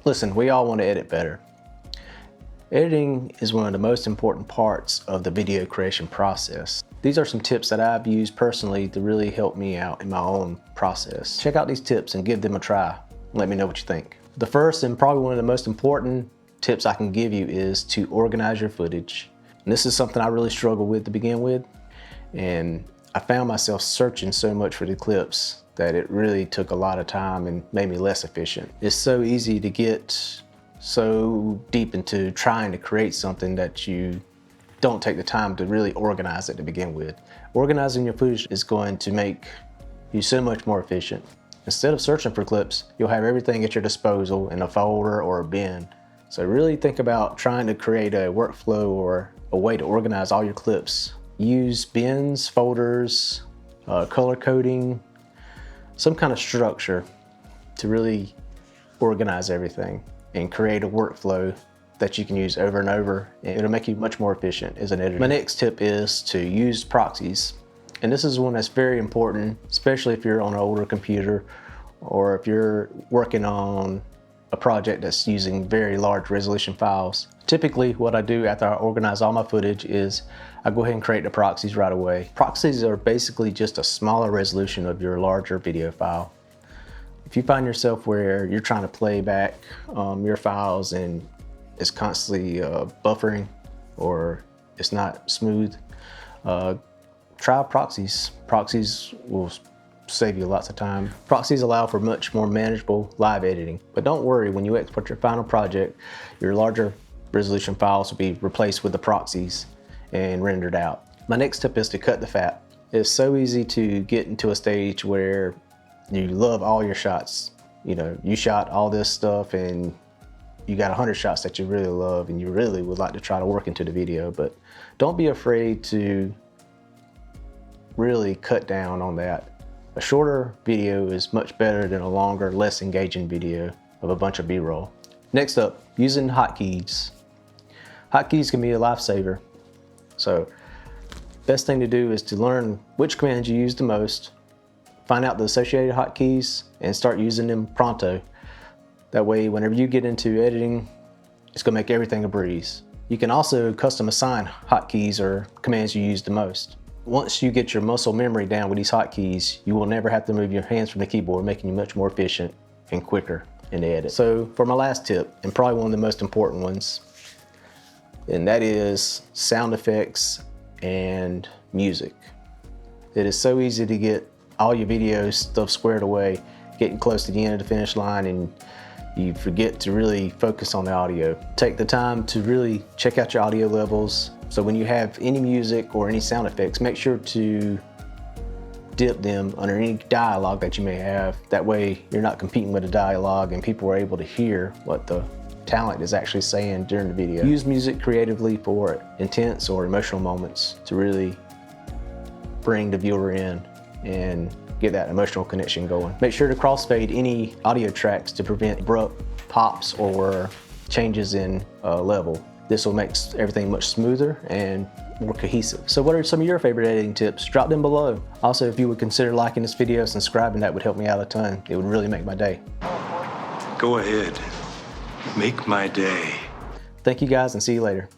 Listen, we all want to edit better. Editing is one of the most important parts of the video creation process. These are some tips that I've used personally to really help me out in my own process. Check out these tips and give them a try. Let me know what you think. The first and probably one of the most important tips I can give you is to organize your footage. And this is something I really struggled with to begin with. And I found myself searching so much for the clips that it really took a lot of time and made me less efficient. It's so easy to get so deep into trying to create something that you don't take the time to really organize it to begin with. Organizing your footage is going to make you so much more efficient. Instead of searching for clips, you'll have everything at your disposal in a folder or a bin. So really think about trying to create a workflow or a way to organize all your clips. Use bins, folders, color coding, some kind of structure to really organize everything and create a workflow that you can use over and over, and it'll make you much more efficient as an editor. My next tip is to use proxies. And this is one that's very important, especially if you're on an older computer or if you're working on a project that's using very large resolution files. Typically, what I do after I organize all my footage is I go ahead and create the proxies right away. Proxies are basically just a smaller resolution of your larger video file. If you find yourself where you're trying to play back your files and it's constantly buffering or it's not smooth, try proxies. Proxies will save you lots of time. Proxies allow for much more manageable live editing. But don't worry, when you export your final project, your larger resolution files will be replaced with the proxies and rendered out. My next tip is to cut the fat. It's so easy to get into a stage where you love all your shots. You know, you shot all this stuff and you got 100 shots that you really love and you really would like to try to work into the video, but don't be afraid to really cut down on that. A shorter video is much better than a longer, less engaging video of a bunch of B-roll. Next up, using hotkeys. Hotkeys can be a lifesaver. So, best thing to do is to learn which commands you use the most, find out the associated hotkeys, and start using them pronto. That way, whenever you get into editing, it's gonna make everything a breeze. You can also custom assign hotkeys or commands you use the most. Once you get your muscle memory down with these hotkeys, you will never have to move your hands from the keyboard, making you much more efficient and quicker in the edit. So for my last tip, and probably one of the most important ones, and that is sound effects and music. It is so easy to get all your video stuff squared away, getting close to the end of the finish line, and you forget to really focus on the audio. Take the time to really check out your audio levels. So when you have any music or any sound effects, make sure to dip them under any dialogue that you may have. That way you're not competing with the dialogue and people are able to hear what the talent is actually saying during the video. Use music creatively for intense or emotional moments to really bring the viewer in and get that emotional connection going. Make sure to crossfade any audio tracks to prevent abrupt pops or changes in level. This will make everything much smoother and more cohesive. So what are some of your favorite editing tips? Drop them below. Also, if you would consider liking this video, subscribing, that would help me out a ton. It would really make my day. Go ahead, make my day. Thank you guys and see you later.